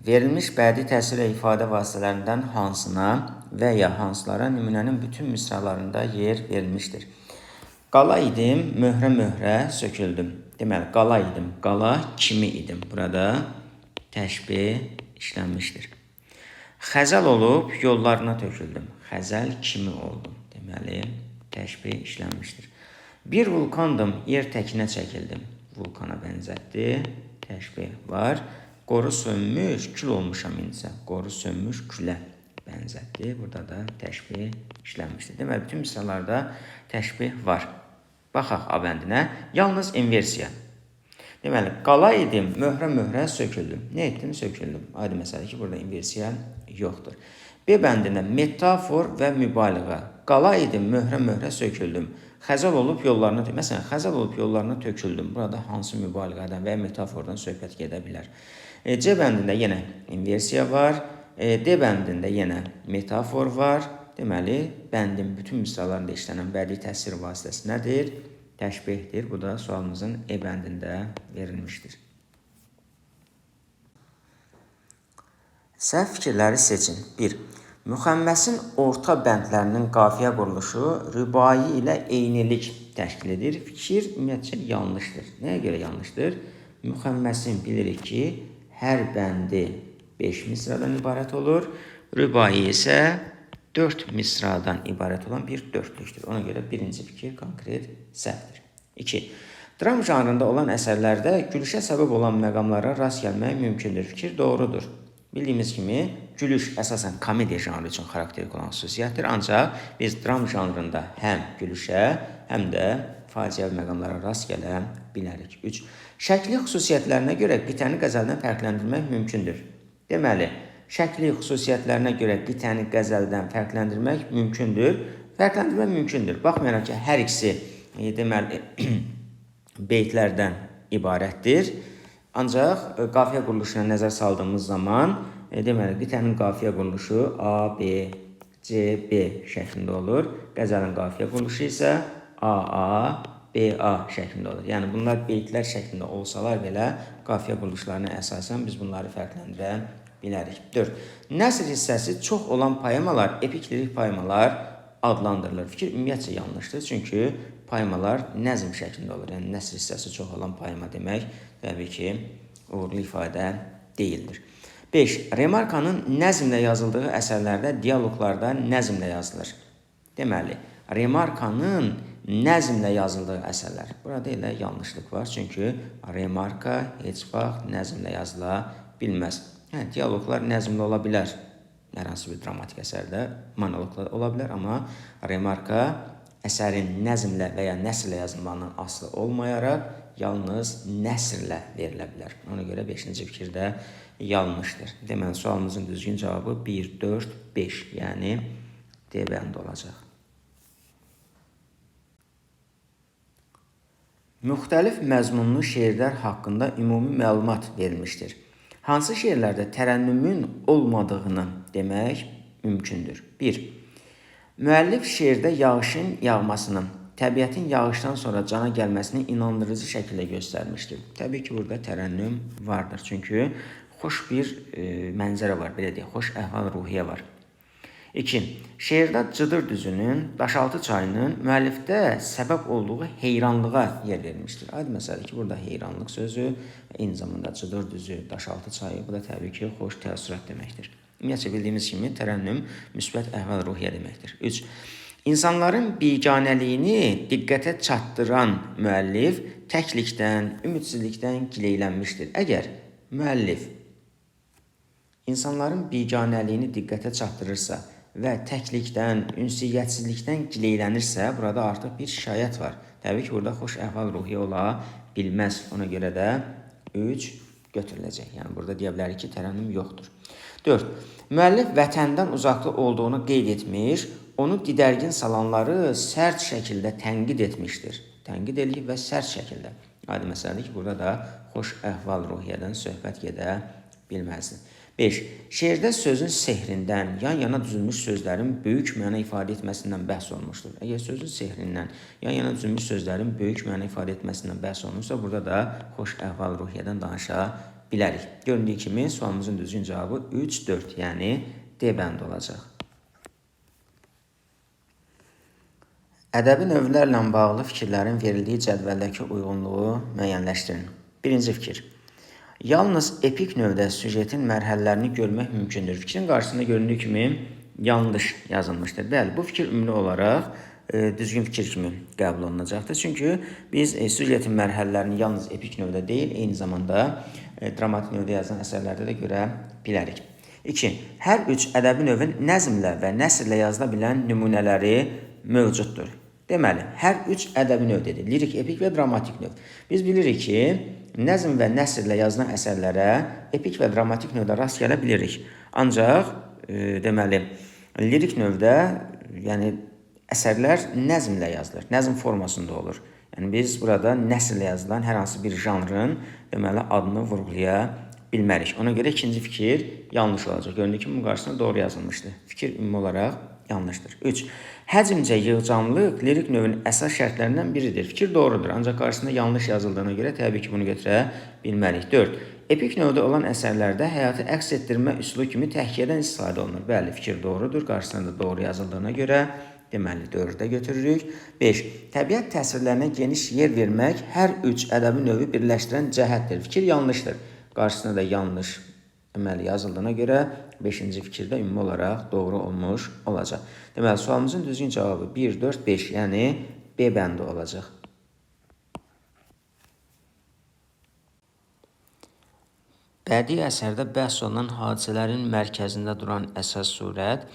Verilmiş bədii təsvir və ifadə vasitələrindən hansına və ya hansılara nümunənin bütün misralarında yer verilmişdir? Qala idim, möhrə söküldüm. Deməli, qala idim, qala kimi idim. Burada təşbih işlənmişdir. Xəzəl olub yollarına töküldüm. Xəzəl kimi oldum. Deməli, təşbih işlənmişdir. Bir vulkandım, yer təkinə çəkildim. Vulkana bənzətdi. Təşbih var. Qoru sönmüş, kül olmuşam indisə. Qoru sönmüş külə bənzətdi. Burada da təşbih işlənmişdir. Deməli, bütün misralarda təşbih var. Baxaq A bəndinə. Yalnız inversiya. Deməli, qala idim, möhrə söküldüm. Nə etdim? Söküldüm. Aydın məsələ ki, burada inversiya yoxdur. B bəndində metafor və mübaliğə. Qala idim, möhrə söküldüm. Xəzəl olub yollarına töküldüm. Məsələn, xəzəl olub yollarına töküldüm. Burada hansı mübaliğədən və ya metafordan söhbət gedə bilər? C bəndində yenə inversiya var. D bəndində yenə metafor var. Deməli, bəndin bütün misralarında işlənən bədii təsvir vasitəsi nədir? Təşbihdir. Bu da sualımızın E bəndində verilmişdir. Səhv fikirləri seçin. 1. Müxəmməsin orta bəndlərinin qafiyə quruluşu rübai ilə eynilik təşkil edir. Fikir ümumiyyətcə yanlışdır. Nəyə görə yanlışdır? Müxəmməsin bilirik ki, hər bəndi 5 misradan ibarət olur. Rübai isə 4 misradan ibarət olan bir dörtlükdür. Ona görə birinci fikir konkret səhvdir. 2. Dram janrında olan əsərlərdə gülüşə səbəb olan məqamlara rast gəlmək mümkündür. Fikir doğrudur. Bildiyimiz kimi, gülüş əsasən komediya janrı üçün xarakterik olan xüsusiyyətdir. Ancaq biz dram janrında həm gülüşə, həm də faciəvi məqamlara rast gələ bilərik. 3. Şəkli xüsusiyyətlərinə görə qitəni qəzəldən fərqləndirmək mümkündür. Deməli, şəkli xüsusiyyətlərinə görə qitəni qəzəldən fərqləndirmək mümkündür. Fərqləndirmək mümkündür. Baxmayaraq ki, hər ikisi deməli beytlərdən ibarətdir. Ancaq qafiyə quruluşuna nəzər saldığımız zaman deməli qitənin qafiyə quruluşu A, B, C, B şəklində olur. Qəzəlin qafiyə quruluşu isə A, B, A şəklində olur. Yəni bunlar beytlər şəklində olsalar belə qafiyə quruluşlarına əsasən biz bunları fərqləndirə bilərik. 4. Nəsr hissəsi çox olan poemalar epik lirik poemalar adlandırılır. Fikir ümumiyyətcə yanlışdır. Çünki poemalar nəzm şəklində olur. Yəni nəsr hissəsi çox olan poema demək təbii ki, uğurlu ifadə deyildir. 5. Remarkanın nəzmlə yazıldığı əsərlərdə dialoqlarda nəzmlə yazılır. Deməli, remarkanın nəzmlə yazıldığı əsərlər. Burada elə yanlışlıq var. Çünki remarka heç vaxt nəzmlə yazıla bilməz. Yəni, dialoqlar nəzmlə ola bilər. Hər hansı bir dramatik əsərdə monoloqlar ola bilər. Amma remarka əsərin nəzmlə və ya nəsrlə yazılmandan asılı olmayaraq yalnız nəsrlə verilə bilər. Ona görə 5-ci fikirdə yanlışdır. Deməli, sualımızın düzgün cavabı 1, 4, 5. Yəni, D bəndi olacaq. Müxtəlif məzmunlu şeirlər haqqında ümumi məlumat verilmişdir. Hansı şeirlərdə tərənnümün olmadığını demək mümkündür? 1. Müəllif şeirdə yağışın yağmasının, təbiətin yağışdan sonra cana gəlməsini inandırıcı şəkildə göstərmişdir. Təbii ki, burada tərənnüm vardır. Çünki xoş bir mənzərə var, belə deyək, xoş əhval-ruhiyyə var. 2. Şeirdə Cıdır düzünün, Daşaltı çayının müəllifdə səbəb olduğu heyranlığa yer verilmişdir. Aydın məsələdir ki, burada heyranlıq sözü, eyni zamanda Cıdır düzü, Daşaltı çayı, bu da təbii ki, xoş təəssürat deməkdir. Ümumiyyətcə bildiyimiz kimi tərənnüm müsbət əhval-ruhiyyə deməkdir. 3. İnsanların biganəliyini diqqətə çatdıran müəllif təklikdən, ümidsizlikdən gileylənmişdir. Əgər müəllif insanların biganəliyini diqqətə çatdırırsa və təklikdən, ünsiyyətsizlikdən gileylənirsə, burada artıq bir şikayət var. Təbii ki, burada xoş əhval-ruhiyyə ola bilməz. Ona görə də 3 götürüləcək. Yəni, burada deyə bilərik ki, tərənnüm yoxdur. 4. Müəllif vətəndən uzaqlı olduğunu qeyd etmiş, onu didərgin salanları sərt şəkildə tənqid etmişdir. Tənqid eləyib və sərt şəkildə. Aydın məsələdir ki, burada da xoş əhval-ruhiyyədən söhbət gedə bilməzdir. 5. Şeirdə sözün sehrindən, yan-yana düzülmüş sözlərin böyük məna ifadə etməsindən bəhs olunmuşdur. Əgər sözün sehrindən, yan-yana düzülmüş sözlərin böyük məna ifadə etməsindən bəhs olunursa, burada da xoş əhval-ruhiyyədən danışa bilərik. Göründüyü kimi sualımızın düzgün cavabı 3, 4, yəni D bəndi olacaq. Ədəbi növlərlə bağlı fikirlərin verildiyi cədvəldəki uyğunluğu müəyyənləşdirin. Birinci fikir. Yalnız epik növdə süjetin mərhələlərini görmək mümkündür. Fikrin qarşısında göründüyü kimi yanlış yazılmışdır. Bəli, bu fikir ümumi olaraq düzgün fikir kimi qəbul olunacaqdır. Çünki biz süjetin mərhələlərini yalnız epik növdə deyil, eyni zamanda dramatik növdə yazılan əsərlərdə də görə bilərik. 2. Hər üç ədəbi növün nəzmlə və nəsrlə yazıla bilən nümunələri mövcuddur. Deməli, hər üç ədəbi növ dedik. Lirik, epik və dramatik növ. Biz bilirik ki, nəzm və nəsrlə yazılan əsərlərə epik və dramatik növdə rast gələ bilirik. Ancaq, deməli, lirik növdə, yəni əsərlər nəzmlə yazılır, nəzm formasında olur. Yəni biz burada nəsrlə yazılan hər hansı bir janrın, deməli, adını vurğulaya bilmərik. Ona görə ikinci fikir yanlış olacaq. Göründüyü kimi bunun qarşısında doğru yazılmışdır. Fikir ümumi olaraq yanlışdır. 3. Həcmcə yığcamlıq lirik növün əsas şərtlərindən biridir. Fikir doğrudur, ancaq qarşısında yanlış yazıldığına görə təbii ki, bunu götürə bilmərik. 4. Epik növdə olan əsərlərdə həyatı əks etdirmə üsulu kimi təhkiyədən istifadə olunur. Bəli, fikir doğrudur, qarşısında doğru yazıldığına görə deməli 4-də götürürük. 5. Təbiət təsvirlərinə geniş yer vermək hər üç ədəbi növü birləşdirən cəhətdir. Fikir yanlışdır. Qarşısında da yanlış deməli yazıldığına görə 5-ci fikirdə ümumi olaraq doğru olmuş olacaq. Deməli, sualımızın düzgün cavabı 1, 4, 5, yəni B bəndi olacaq. Bədii əsərdə bəhs olunan hadisələrin mərkəzində duran əsas surət,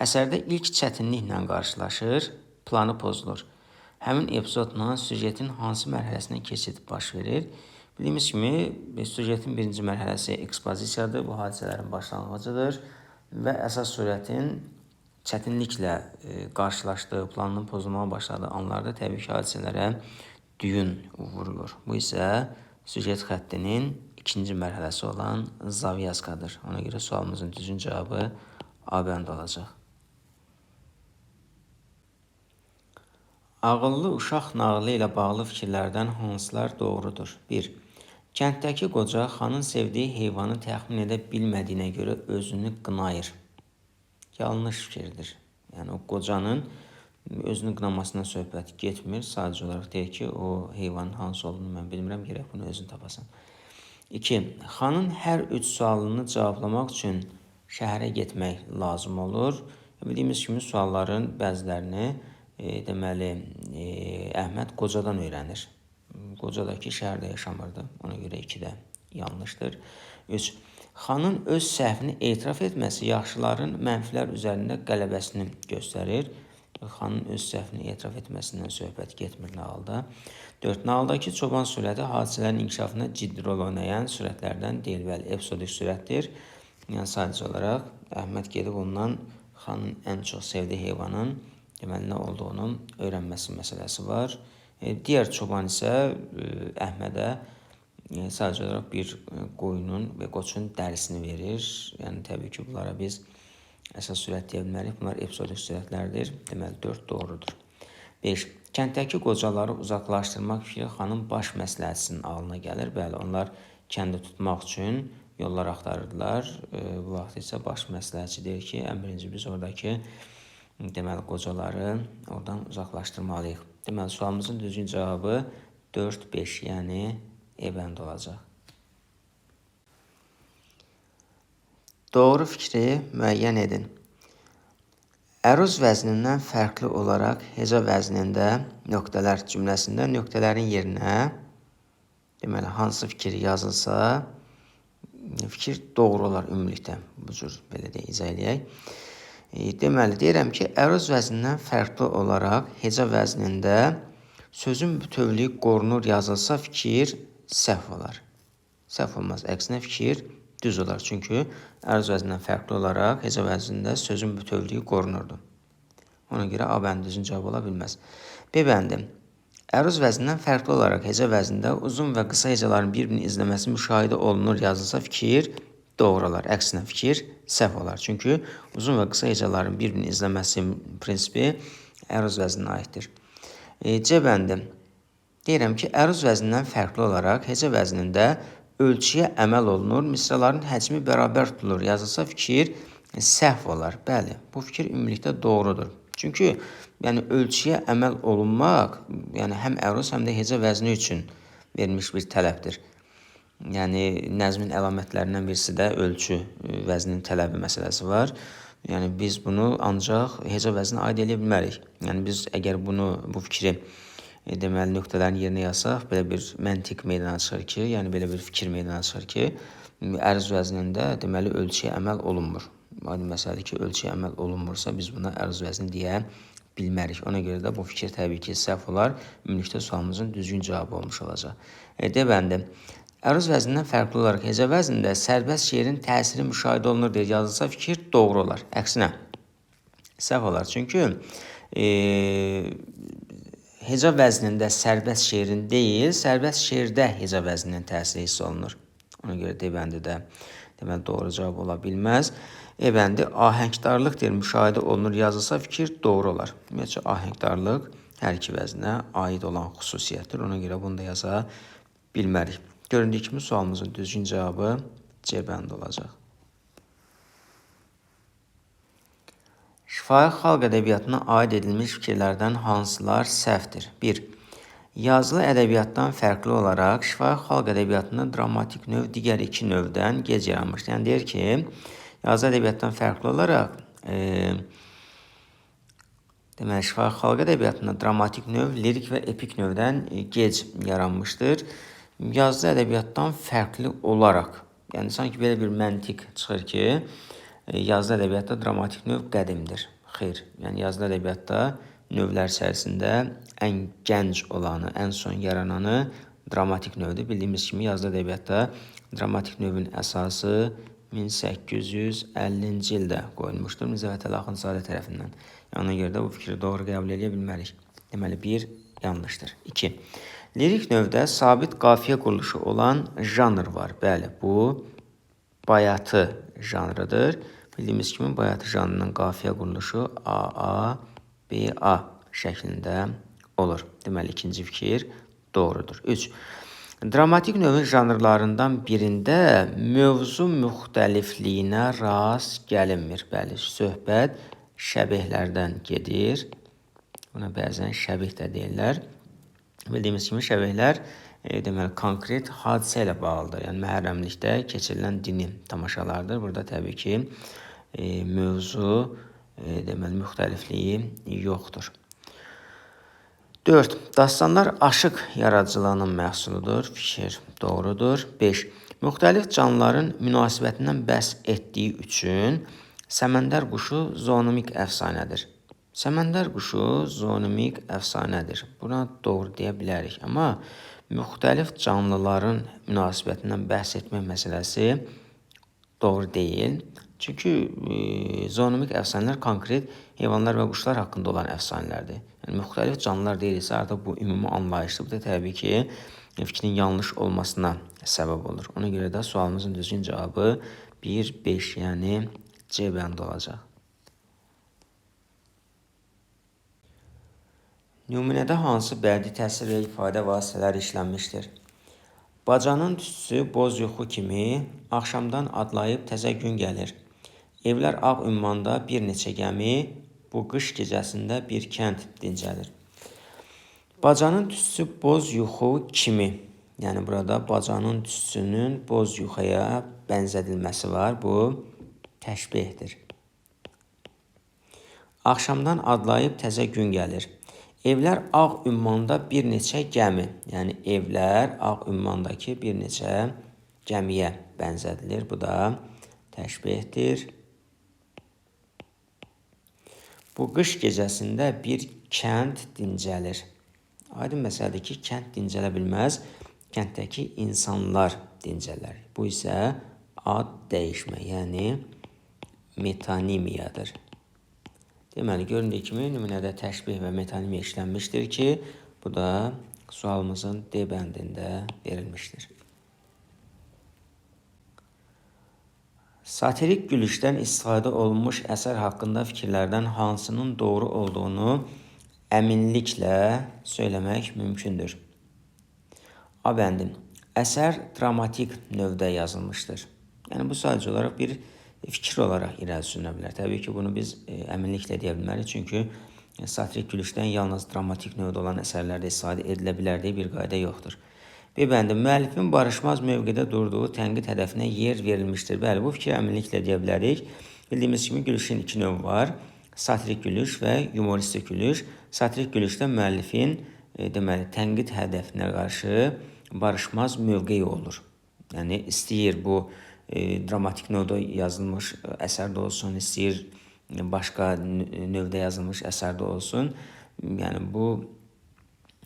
əsərdə ilk çətinliklə qarşılaşır, planı pozulur. Həmin epizodla süjetin hansı mərhələsindən keçid baş verir? Bildiyimiz kimi, süjetin birinci mərhələsi ekspozisiyadır, bu hadisələrin başlanğıcıdır və əsas surətin çətinliklə qarşılaşdığı, planının pozulmaya başladığı anlarda təbii ki, hadisələrə düyün vurulur. Bu isə süjet xəttinin ikinci mərhələsi olan zavyaskadır. Ona görə sualımızın düzgün cavabı A bəndi olacaq. Ağıllı uşaq nağılı ilə bağlı fikirlərdən hansılar doğrudur? 1. Kənddəki qoca xanın sevdiyi heyvanı təxmin edə bilmədiyinə görə özünü qınayır. Yanlış fikirdir. Yəni, o qocanın özünü qınamasından söhbət getmir. Sadəcə olaraq deyir ki, o heyvanın hansı olduğunu mən bilmirəm, gerək bunu özün tapasan. 2. Xanın hər üç sualını cavablamaq üçün şəhərə getmək lazım olur. Bildiyimiz kimi sualların bəzilərini deməli, Əhməd qocadan öyrənir. Qocadakı şəhərdə yaşamırdı. Ona görə 2-də yanlışdır. 3. Xanın öz səhvini etiraf etməsi yaxşıların mənfilər üzərində qələbəsini göstərir. Xanın öz səhvini etiraf etməsindən söhbət getmir nağılda. 4. Nağıldakı çoban surəti hadisələrin inkişafında ciddi rol oynayan surətlərdən deyil, bəli, episodik surətdir. Yəni, sadəcə olaraq Əhməd gedib ondan xanın ən çox sevdiyi heyvanın deməli, nə olduğunu öyrənməsi məsələsi var. Digər çoban isə Əhmədə sadəcə olaraq bir qoyunun və qoçun dərisini verir. Yəni, təbii ki, bunlara biz əsas sürət deyə bilmərik. Bunlar episodik sürətlərdir. Deməli, 4 doğrudur. 5. Kənddəki qocaları uzaqlaşdırmaq fikri xanın baş məsləhətçisinin ağlına gəlir. Bəli, onlar kəndi tutmaq üçün yollar axtarırdılar. Bu vaxt isə baş məsləhətçi deyir ki, ən birinci biz oradakı deməli, qocaları oradan uzaqlaşdırmalıyıq. Deməli, sualımızın düzgün cavabı 4, 5, yəni E bəndi olacaq. Doğru fikri müəyyən edin. Əruz vəznindən fərqli olaraq heca vəznində nöqtələr cümləsində nöqtələrin yerinə deməli, hansı fikir yazılsa fikir doğru olar ümumilikdə. Bu cür belə deyə izah edək. Deməli, deyirəm ki, əruz vəznindən fərqli olaraq heca vəznində sözün bütövlüyü qorunur yazılsa fikir səhv olar. Səhv olmaz, əksinə fikir düz olar. Çünki əruz vəznindən fərqli olaraq heca vəznində sözün bütövlüyü qorunurdu. Ona görə A bəndi düzgün cavab ola bilməz. B bəndi. Əruz vəznindən fərqli olaraq heca vəznində uzun və qısa hecaların bir-birini izləməsi müşahidə olunur yazılsa fikir doğru olar. Əksinə fikir səhv olar. Çünki uzun və qısa hecaların bir-birini izləməsi prinsipi əruz vəzninə aiddir. C bəndi. Deyirəm ki, əruz vəznindən fərqli olaraq heca vəznində ölçüyə əməl olunur, misraların həcmi bərabər tutulur yazılsa fikir səhv olar. Bəli, bu fikir ümumilikdə doğrudur. Çünki yəni ölçüyə əməl olunmaq, yəni həm əruz, həm də heca vəzni üçün verilmiş bir tələbdir. Yəni nəzmin əlamətlərindən birisi də ölçü vəznin tələbi məsələsi var. Yəni biz bunu ancaq heca vəzinə aid edə bilmərik. Yəni biz əgər bu fikri deməli nöqtələrin yerinə yazsaq, belə bir məntiq meydana çıxır ki, yəni belə bir fikir meydana çıxır ki, ərz vəznində deməli ölçüyə əməl olunmur. Aydın məsələdir ki, ölçüyə əməl olunmursa biz buna ərz vəzni deyə bilmərik. Ona görə də bu fikir təbii ki, səhv olar. Ümumilikdə sualımızın düzgün cavabı olmuş olacaq. Deməli, əruz vəznindən fərqli olaraq heca vəznində sərbəst şeirin təsiri müşahidə olunur deyə yazılsa fikir doğru olar. Əksinə, səhv olar. Çünki heca vəznində sərbəst şeirin deyil, sərbəst şeirdə heca vəzninin təsiri hiss olunur. Ona görə D bəndi də deməli doğru cavab ola bilməz. E bəndi ahəngdarlıq deyil, müşahidə olunur yazılsa fikir doğru olar. Ümumiyyətcə ahəngdarlıq hər iki vəznə aid olan xüsusiyyətdir. Ona görə bunu da yaza bilmərik. Göründüyü kimi sualımızın düzgün cavabı C bəndi olacaq. Şifahi xalq ədəbiyyatına aid edilmiş fikirlərdən hansılar səhvdir? 1. Yazılı ədəbiyyatdan fərqli olaraq şifahi xalq ədəbiyyatında dramatik növ digər iki növdən gec yaranmışdır. Yəni deyir ki, yazılı ədəbiyyatdan fərqli olaraq deməli şifahi xalq ədəbiyyatında dramatik növ lirik və epik növdən gec yaranmışdır. Yazılı ədəbiyyatdan fərqli olaraq, yəni sanki belə bir məntiq çıxır ki, yazılı ədəbiyyatda dramatik növ qədimdir. Xeyr, yəni yazılı ədəbiyyatda növlər içərisində ən gənc olanı, ən son yarananı dramatik növdür. Bildiyimiz kimi yazılı ədəbiyyatda dramatik növün əsası 1850-ci ildə qoyulmuşdur Mirzə Fətəli Axundzadə tərəfindən. Ona görə də bu fikri doğru qəbul edə bilmərik. Deməli, 1 yanlışdır. 2. Lirik növdə sabit qafiyə quruluşu olan janr var. Bəli, bu bayatı janrıdır. Bildiyimiz kimi bayatı janrının qafiyə quruluşu AA, BA şəklində olur. Deməli, ikinci fikir doğrudur. 3. Dramatik növün janrlarından birində mövzu müxtəlifliyinə rast gəlinmir. Bəli, söhbət şəbihlərdən gedir. Buna bəzən şəbih də deyirlər. Bildiyimiz kimi şəbihlər deməli konkret hadisə ilə bağlıdır. Yəni məhərrəmlikdə keçirilən dini tamaşalardır. Burada təbii ki mövzu deməli müxtəlifliyi yoxdur. 4. Dastanlar aşıq yaradıcılığının məhsuludur. Fikir doğrudur. 5. Müxtəlif canlıların münasibətindən bəhs etdiyi üçün Səməndər quşu zonomik əfsanədir. Səməndər quşu zonomik əfsanədir. Buna doğru deyə bilərik. Amma müxtəlif canlıların münasibətindən bəhs etmək məsələsi doğru deyil. Çünki zonomik əfsanələr konkret heyvanlar və quşlar haqqında olan əfsanələrdir. Yəni, müxtəlif canlılar deyilsə, artıq bu ümumi anlayışdır. Bu da təbii ki, fikrin yanlış olmasına səbəb olur. Ona görə də sualımızın düzgün cavabı 1, 5, yəni C bəndi olacaq. Nümunədə hansı bədii təsvir və ifadə vasitələri işlənmişdir? Bacanın tüstüsü boz yuxu kimi axşamdan adlayıb təzə gün gəlir. Evlər ağ ümmanda bir neçə gəmi, bu qış gecəsində bir kənd dincəlir. Bacanın tüstüsü boz yuxu kimi, yəni burada bacanın tüstüsünün boz yuxuya bənzədilməsi var. Bu təşbihdir. Axşamdan adlayıb təzə gün gəlir. Evlər ağ ümmanda bir neçə gəmi, yəni evlər ağ ümmandakı bir neçə gəmiyə bənzədilir. Bu da təşbihdir. Bu qış gecəsində bir kənd dincəlir. Aydın məsələdir ki, kənd dincələ bilməz, kənddəki insanlar dincələr. Bu isə ad dəyişmə, yəni metonimiyadır. Deməli, göründüyü kimi nümunədə təşbih və metonimiya işlənmişdir ki, bu da sualımızın D bəndində verilmişdir. Satirik gülüşdən istifadə olunmuş əsər haqqında fikirlərdən hansının doğru olduğunu əminliklə söyləmək mümkündür. A bəndi. Əsər dramatik növdə yazılmışdır. Yəni bu sadəcə olaraq bir fikir olaraq irəli sürünə bilər. Təbii ki, bunu biz əminliklə deyə bilmərik, çünki satirik gülüşdən yalnız dramatik növdə olan əsərlərdə istifadə edilə bilər deyə bir qayda yoxdur. B bəndi, müəllifin barışmaz mövqedə durduğu tənqid hədəfinə yer verilmişdir. Bəli, bu fikri əminliklə deyə bilərik. Bildiyimiz kimi gülüşün iki növü var. Satirik gülüş və yumoristik gülüş. Satirik gülüşdə müəllifin deməli, tənqid hədəfinə qarşı barışmaz mövqeyi olur. Yəni, istəyir bu dramatik növdə yazılmış əsərdə olsun, istəyir başqa növdə yazılmış əsərdə olsun. Yəni, bu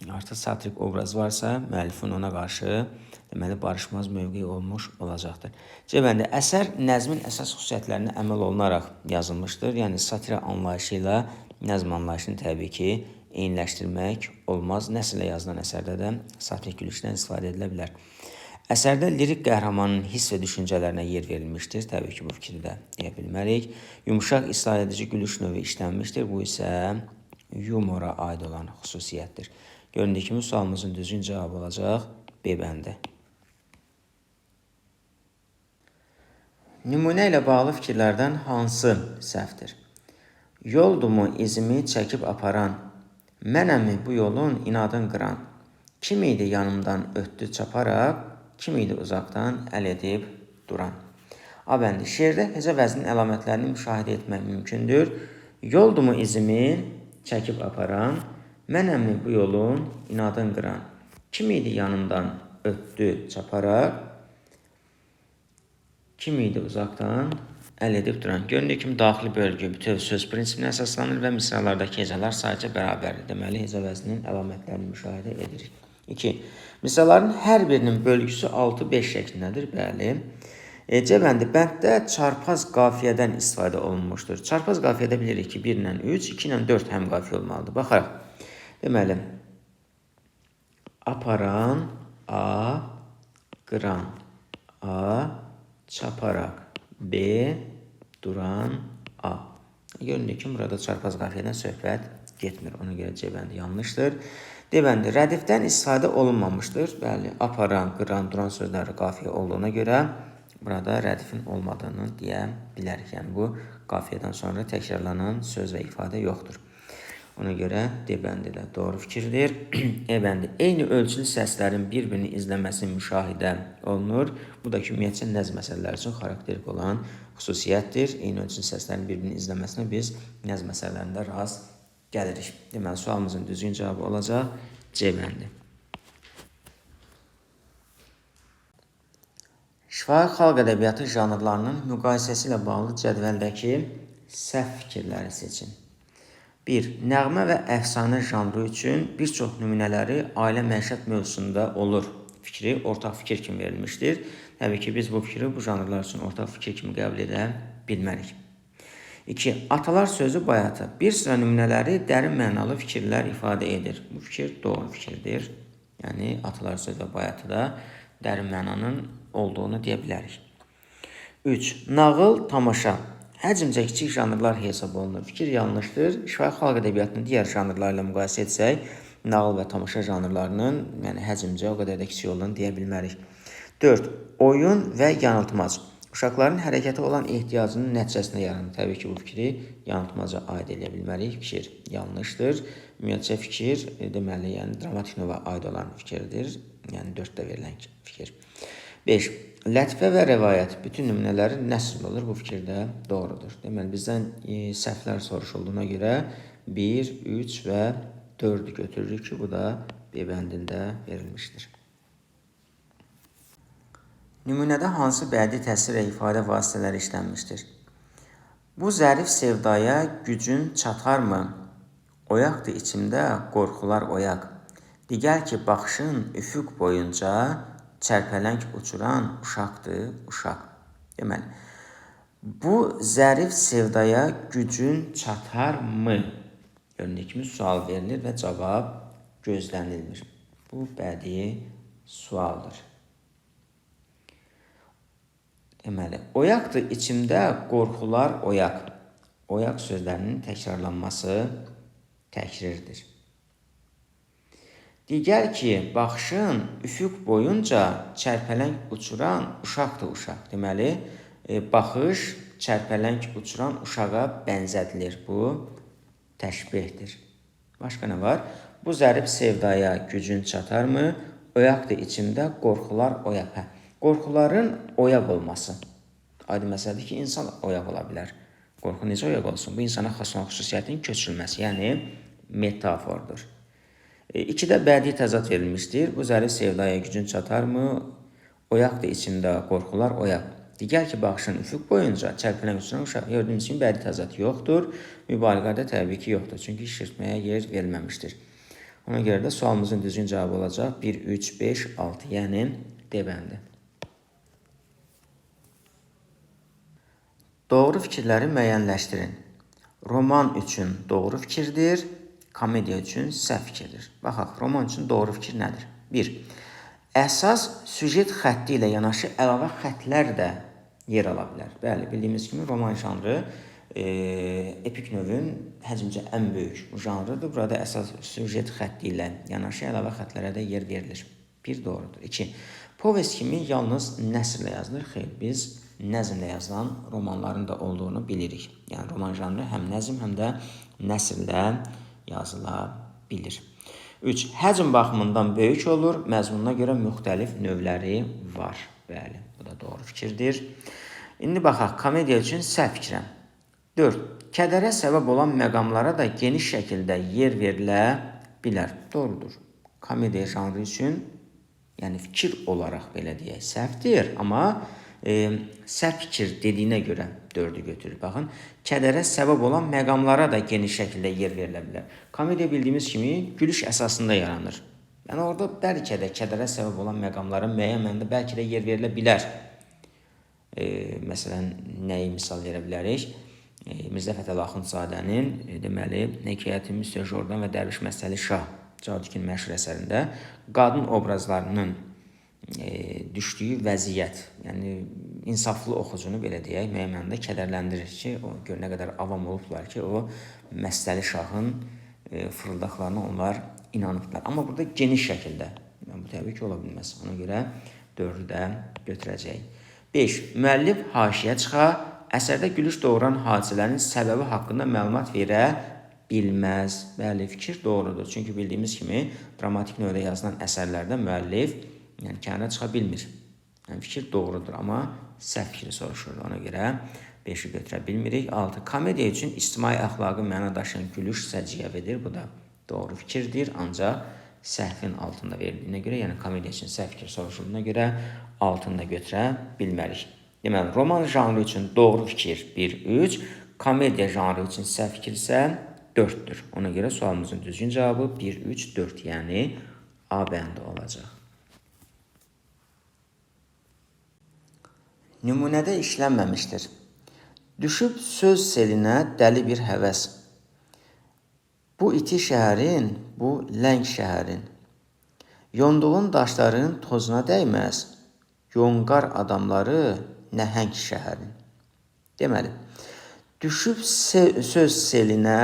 artıq satirik obraz varsa, müəllifin ona qarşı deməli, barışmaz mövqeyi olmuş olacaqdır. C bəndi, əsər nəzmin əsas xüsusiyyətlərinə əməl olunaraq yazılmışdır. Yəni, satira anlayışı ilə nəzm anlayışını təbii ki, eyniləşdirmək olmaz. Nəsrlə yazılan əsərdə də satirik gülüşdən istifadə edilə bilər. Əsərdə lirik qəhrəmanın hiss və düşüncələrinə yer verilmişdir. Təbii ki, bu fikri də deyə bilmərik. Yumuşaq islah edici gülüş növü işlənmişdir. Bu isə yumora aid olan xüsusiyyətdir. Göründüyü kimi sualımızın düzgün cavabı olacaq B bəndi. Nümunə ilə bağlı fikirlərdən hansı səhvdir? Yoldumu izimi çəkib aparan, mənəmi bu yolun inadın qıran, kim idi yanımdan ötdü çaparaq, kim idi uzaqdan əl edib duran. A bəndi, şeirdə hecə vəznin əlamətlərini müşahidə etmək mümkündür. Yoldumu izimi çəkib aparan, mənəmi bu yolun inadın qıran, kim idi yanımdan ötdü çaparaq, kim idi uzaqdan əl edib duran. Göründüyü kimi daxili bölgü bütöv söz prinsipinə əsaslanır və misralardakı hecələr sayca bərabərdir. Deməli, hecə vəzninin əlamətlərini müşahidə edirik. 2. Misraların hər birinin bölgüsü 6-5 şəklindədir. Bəli. C bəndi, bənddə çarpaz qafiyədən istifadə olunmuşdur. Çarpaz qafiyədə bilirik ki, 1 ilə 3, 2 ilə 4 həm qafiyə olmalıdır. Baxaraq. Deməli, aparan, A, qıran, A, çaparaq, B, duran, A. Göründüyü kimi, burada çarpaz qafiyədən söhbət getmir. Ona görə C bəndi yanlışdır. D bəndi, rədifdən istifadə olunmamışdır. Bəli, aparan, qıran, duran sözləri qafiyə olduğuna görə burada rədifin olmadığını deyə bilərik. Yəni, bu qafiyədən sonra təkrarlanan söz və ifadə yoxdur. Ona görə D bəndi də doğru fikirdir. E bəndi, eyni ölçülü səslərin bir-birini izləməsi müşahidə olunur. Bu da ki, ümumiyyətcə nəzm məsələləri üçün xarakterik olan xüsusiyyətdir. Eyni ölçülü səslərin bir-birini izləməsinə biz nəzm məsələlərində rast gəlirik. Deməli, sualımızın düzgün cavabı olacaq C bəndi. Şifahi xalq ədəbiyyatı janrlarının müqayisəsi ilə bağlı cədvəldəki səhv fikirləri seçin. 1. Nəğmə və əfsanə janrı üçün bir çox nümunələri ailə məişət mövzusunda olur. Fikri ortaq fikir kimi verilmişdir. Təbii ki, biz bu fikri bu janrlar üçün ortaq fikir kimi qəbul edə bilmərik. 2. Atalar sözü bayatı. Bir sıra nümunələri dərin mənalı fikirlər ifadə edir. Bu fikir doğru fikirdir. Yəni, atalar sözü və bayatıda dərin mənanın olduğunu deyə bilərik. 3. Nağıl, tamaşa. Həcmcə kiçik janrlar hesab olunur. Fikir yanlışdır. Şifahi xalq ədəbiyyatını digər janrlarla müqayisə etsək, nağıl və tamaşa janrlarının həcmcə o qədər də kiçik olduğunu deyə bilmərik. 4. Oyun və yanıltmac. Uşaqların hərəkətə olan ehtiyacının nəticəsində yaranır. Təbii ki, bu fikri yanıltmaca aid edə bilmərik. Fikir yanlışdır. Ümumiyyətcə fikir, deməli, yəni dramatik növə aid olan fikirdir. Yəni 4-də verilən fikir. 5. Lətifə və rəvayət. Bütün nümunələrin nəsr olur. Bu fikir də doğrudur. Deməli, bizdən səhvlər soruşulduğuna görə 1, 3 və 4-ü götürürük ki, bu da B bəndində verilmişdir. Nümunədə hansı bədii təsvir və ifadə vasitələri işlənmişdir? Bu zərif sevdaya gücün çatarmı? Oyaqdır içimdə qorxular oyaq. Digər ki, baxışın üfüq boyunca çərpələng uçuran uşaqdır, uşaq. Deməli, bu zərif sevdaya gücün çatarmı? Göründüyü kimi sual verilir və cavab gözlənilmir. Bu bədii sualdır. Deməli, oyaqdır içimdə qorxular oyaq. Oyaq sözlərinin təkrarlanması təkrirdir. Digər ki, baxışın üfüq boyunca çərpələng uçuran uşaqdır uşaq. Deməli, baxış çərpələng uçuran uşağa bənzədilir. Bu təşbihdir. Başqa nə var? Bu zərif sevdaya gücün çatarmı? Oyaqdır içimdə, qorxular oyaq. Qorxuların oyaq olması. Aydın məsələdir ki, insan oyaq ola bilər. Qorxu necə oyaq olsun? Bu insana xas olan xüsusiyyətin köçürülməsi, yəni metafordur. 2-də bədii təzad verilmişdir. Bu zərif sevdaya gücün çatarmı? Oyaqdır içimdə, qorxular oyaq. Digər ki, baxışın üfüq boyunca çərpələn uçuran uşaq. Gördüyünüz kimi bədii təzad yoxdur. Mübaliğədə təbii ki, yoxdur. Çünki şişirtməyə yer verilməmişdir. Ona görə də sualımızın düzgün cavabı olacaq 1, 3, 5, 6, yəni D bəndi. Doğru fikirləri müəyyənləşdirin. Roman üçün doğru fikirdir. Komediya üçün səhv fikirdir. Baxaq, roman üçün doğru fikir nədir? 1. Əsas süjet xətti ilə yanaşı əlavə xətlər də yer ala bilər. Bəli, bildiyimiz kimi roman janrı epik növün həcmcə ən böyük janrıdır. Burada əsas süjet xətti ilə yanaşı əlavə xətlərə də yer verilir. 1 doğrudur. 2. Povest kimi yalnız nəsrlə yazılır. Xeyr, biz nəzmlə yazılan romanların da olduğunu bilirik. Yəni roman janrı həm nəzm, həm də nəsrlə yazıla bilir. 3. Həcm baxımından böyük olur, məzmununa görə müxtəlif növləri var. Bəli, bu da doğru fikirdir. İndi baxaq, komediya üçün səhv fikrəm. 4. Kədərə səbəb olan məqamlara da geniş şəkildə yer verilə bilər. Doğrudur. Komediya janrı üçün, yəni fikir olaraq belə deyək, səhvdir, amma səhv fikir dediyinə görə 4-ü götürür. Baxın, kədərə səbəb olan məqamlara da geniş şəkildə yer verilə bilər. Komediya bildiyimiz kimi gülüş əsasında yaranır. Yəni orada bəlkə də kədərə səbəb olan məqamlara müəyyən mənada bəlkə də yer verilə bilər. Məsələn, nəyi misal verə bilərik? Mirzə Fətəli Axundzadənin deməli, Hekayəti Müstər Jordan və Dərviş Məstəli Şah Cadukin məşhur əsərində qadın obrazlarının düşdüyü vəziyyət, yəni insaflı oxucunu belə deyək, müəyyən mənada kədərləndirir ki, o gör nə qədər avam olublar ki, o Məstəli Şahın fırıldaqlarına onlar inanıblar. Amma burada geniş şəkildə, yəni bu təbii ki, ola bilməz. Ona görə 4-ü də götürəcəyik. 5. Müəllif haşiyə çıxa, əsərdə gülüş doğuran hadisələrin səbəbi haqqında məlumat verə bilməz. Bəli, fikir doğrudur. Çünki bildiyimiz kimi dramatik növdə yazılan əsərlərdə müəllif yəni kənara çıxa bilmir. Yəni fikir doğrudur, amma səhv fikri soruşur. Ona görə 5-i götürə bilmirik. 6. Komediya üçün ictimai əxlaqı məna daşıyan gülüş səciyyəvidir. Bu da doğru fikirdir, ancaq səhvin altında verildiğine görə, yəni komediya üçün səhv fikir soruşulduğuna görə altında götürə bilmərik. Deməli, roman janrı üçün doğru fikir 1-3, komediya janrı üçün səhv fikir isə 4-dür. Ona görə sualımızın düzgün cavabı 1-3-4, yəni A bəndi olacaq. Nümunədə işlənməmişdir. Düşüb söz selinə dəli bir həvəs. Bu iti şəhərin, bu ləng şəhərin. Yonduğun daşların tozuna dəyməz. Yonqar adamları nəhəng şəhərin. Deməli, düşüb söz selinə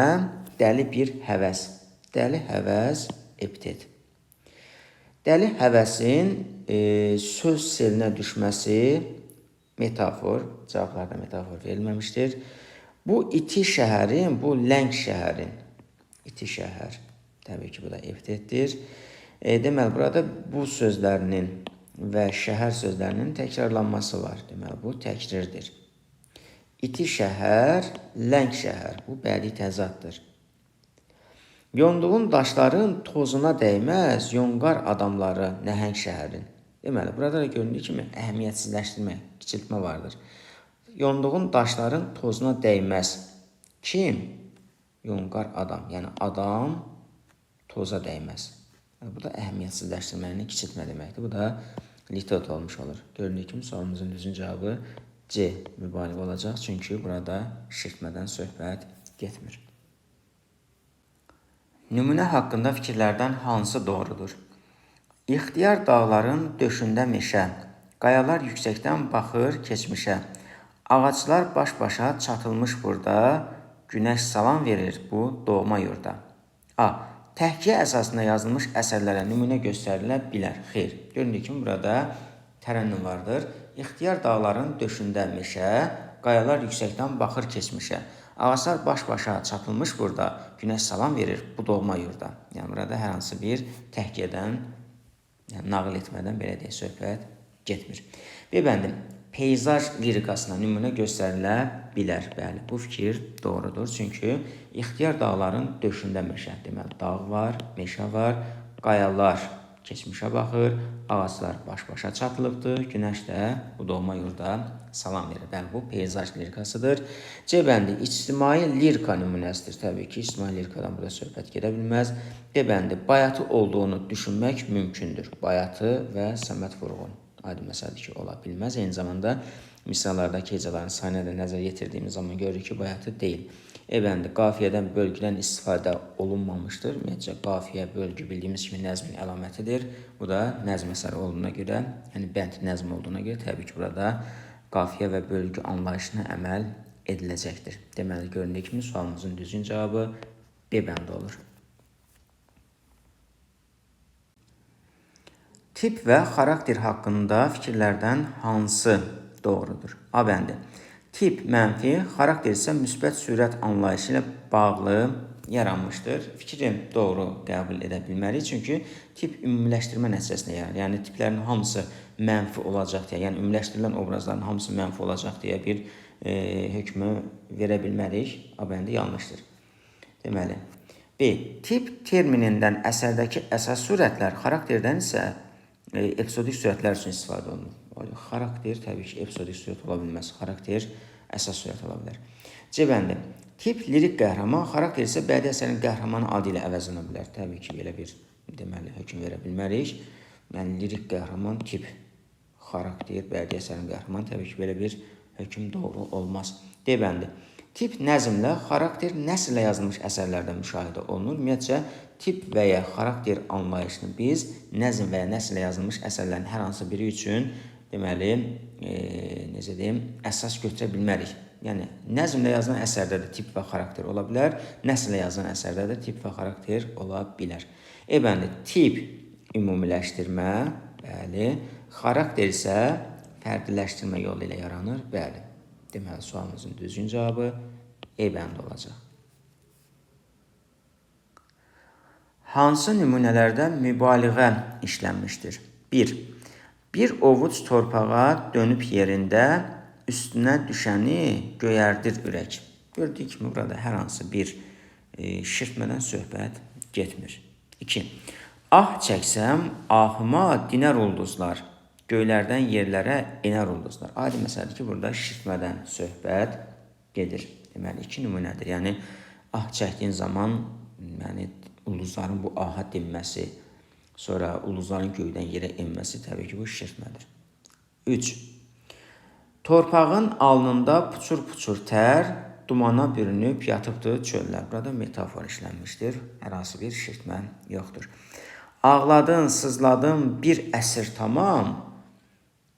dəli bir həvəs. Dəli həvəs epitet. Dəli həvəsin söz selinə düşməsi metafor, cavablarda metafor verilməmişdir. Bu iti şəhərin, bu ləng şəhərin. İti şəhər, təbii ki, bu da epitetdir. Deməli, burada bu sözlərinin və şəhər sözlərinin təkrarlanması var. Deməli, bu təkrirdir. İti şəhər, ləng şəhər, bu bədii təzaddır. Yonduğun daşların tozuna dəyməz, yonqar adamları nəhəng şəhərin. Deməli, burada da göründüyü kimi əhəmiyyətsizləşdirmə, kiçiltmə vardır. Yonduğun daşların tozuna dəyməz. Kim? Yonqar adam. Yəni, adam toza dəyməz. Yəni, bu da əhəmiyyətsizləşdirməni kiçiltmə deməkdir. Bu da litot olmuş olur. Göründüyü kimi sualımızın düzgün cavabı C mübaliğə olacaq. Çünki burada şişirtmədən söhbət getmir. Nümunə haqqında fikirlərdən hansı doğrudur? İxtiyar dağların döşündə meşə, qayalar yüksəkdən baxır keçmişə. Ağaclar baş-başa çatılmış burada, günəş salam verir bu doğma yurda. A. təhkiyə əsasında yazılmış əsərlərə nümunə göstərilə bilər. Xeyr. Göründüyü kimi burada tərənnüm vardır. İxtiyar dağların döşündə meşə, qayalar yüksəkdən baxır keçmişə. Ağaclar baş-başa çapılmış burada, günəş salam verir bu doğma yurda. Yəni burada hər hansı bir təhkiyədən, yəni nağıl etmədən belə deyək, söhbət getmir. B bəndi. Peyzaj lirikasına nümunə göstərilə bilər. Bəli, bu fikir doğrudur. Çünki ixtiyar dağların döşündə meşə. Deməli, dağ var, meşə var, qayalar keçmişə baxır, ağaclar baş-başa çatılıbdır, günəş də bu doğma yurda salam verir. Bəli, bu peyzaj lirikasıdır. C bəndi. İctimai lirika nümunəsidir. Təbii ki, ictimai lirikadan burada söhbət gedə bilməz. D bəndi. Bayatı olduğunu düşünmək mümkündür. Bayatı və Səməd Vurğun. Adi məsələdir ki, ola bilməz. Eyni zamanda misallardakı hecaların sayına da nəzər yetirdiyimiz zaman görürük ki, bayatı deyil. E bəndi, qafiyədən bölgüdən istifadə olunmamışdır. Ümumiyyətcə, qafiyə, bölgü bildiyimiz kimi nəzmin əlamətidir. Bu da nəzm əsəri olduğuna görə, yəni bənd nəzm olduğuna görə təbii ki, burada qafiyə və bölgü anlayışına əməl ediləcəkdir. Deməli, göründüyü kimi sualımızın düzgün cavabı B bəndi olur. Tip və xarakter haqqında fikirlərdən hansı doğrudur? A bəndi. Tip mənfi, xarakter isə müsbət sürət anlayışı ilə bağlı yaranmışdır. Fikri doğru qəbul edə bilmərik. Çünki tip ümumiləşdirmə nəticəsində yaranır. Yəni tiplərin hamısı mənfi olacaq deyə, yəni ümumiləşdirilən obrazların hamısı mənfi olacaq deyə bir hökmü verə bilmərik. A bəndi yanlışdır. Deməli, B. Tip terminindən əsərdəki əsas surətlər, xarakterdən isə episodik surətlər üçün istifadə olunur. Xarakter təbii ki, episodik surət ola bilməz. Xarakter əsas surət ola bilər. C bəndi. Tip lirik qəhrəman, xarakter isə bədii əsərin qəhrəmanı adı ilə əvəzlənə bilər. Təbii ki, belə bir deməli hökm verə bilmərik. Yəni lirik qəhrəman, tip, xarakter, bədii əsərin qəhrəmanı, təbii ki, belə bir hökm doğru olmaz. D bəndi. Tip nəzmlə, xarakter nəsrlə yazılmış əsərlərdə müşahidə olunur. Ümumiyyətcə, tip və ya xarakter anlayışını biz nəzm və ya nəsrlə yazılmış əsərlərin hər hansı biri üçün deməli, necə deyim, əsas götürə bilmərik. Yəni, nəzmlə yazılan əsərdə də tip və xarakter ola bilər, nəsrlə yazılan əsərdə də tip və xarakter ola bilər. E bəndi, tip ümumiləşdirmə, bəli, xarakter isə fərdiləşdirmə yolu ilə yaranır, bəli. Deməli, sualımızın düzgün cavabı E bəndi olacaq. Hansı nümunələrdə mübaliğə işlənmişdir? 1. Bir ovuc torpağa dönüb yerində üstünə düşəni göyərdir ürək. Gördüyük kimi burada hər hansı bir şirtmədən söhbət getmir. 2. Ah çəksəm, ahıma dinər ulduzlar. Göylərdən yerlərə enər ulduzlar. Adi məsələdir ki, burada şirtmədən söhbət gedir. Deməli, 2 nümunədir. Yəni, ah çəkdiyin zaman, yəni, ulduzların bu aha dinməsi, sonra ulduzların göydən yerə enməsi təbii ki, bu şirtmədir. 3. Torpağın alnında puçur-puçur tər, dumana bürünüb yatıbdır çöllər. Burada metafor işlənmişdir. Hər hansı bir şirtmə yoxdur. Ağladın, sızladın bir əsr tamam,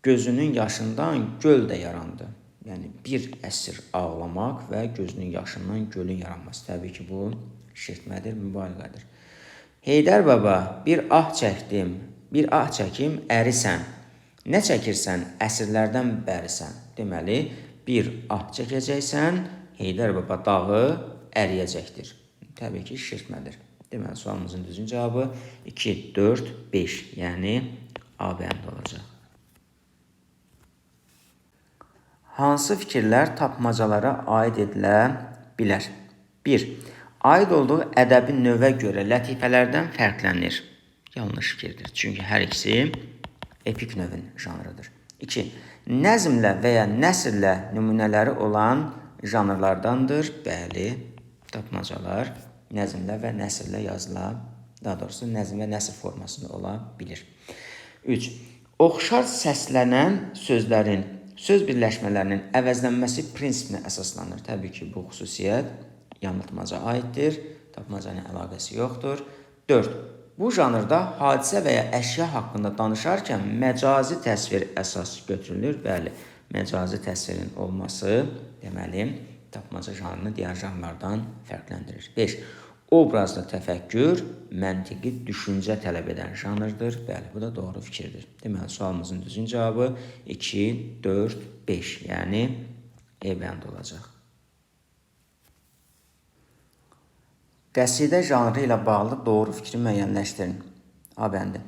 gözünün yaşından göl də yarandı. Yəni, bir əsr ağlamaq və gözünün yaşından gölün yaranması. Təbii ki, bu şirtmədir, mübaliğədir. Heydər baba, bir ah çəkdim, bir ah çəkim, ərisən. Nə çəkirsən, əsrlərdən bərisən. Deməli, bir ah çəkəcəksən, Heydər baba dağı əriyəcəkdir. Təbii ki, şirtmədir. Deməli, sualımızın düzgün cavabı 2, 4, 5, yəni A bəndi olacaq. Hansı fikirlər tapmacalara aid edilə bilər? 1. Aid olduğu ədəbi növə görə lətifələrdən fərqlənir. Yanlış fikirdir. Çünki hər ikisi epik növün janrıdır. 2. Nəzmlə və ya nəsrlə nümunələri olan janrlardandır. Bəli, tapmacalar nəzmlə və nəsrlə yazıla, daha doğrusu nəzm və nəsr formasında ola bilir. 3. Oxşar səslənən sözlərin söz birləşmələrinin əvəzlənməsi prinsipinə əsaslanır. Təbii ki, bu xüsusiyyət yanıltmaca aiddir. Tapmacanın əlaqəsi yoxdur. 4. Bu janrda hadisə və ya əşya haqqında danışarkən məcazi təsvir əsas götürülür. Bəli, məcazi təsvirin olması deməli tapmaca janrını digər janrlardan fərqləndirir. 5. Obrazlı təfəkkür məntiqi düşüncə tələb edən janrdır. Bəli, bu da doğru fikirdir. Deməli, sualımızın düzgün cavabı 2, 4, 5, yəni E bəndi olacaq. Qəsidə janrı ilə bağlı doğru fikri müəyyənləşdirin. A bəndi.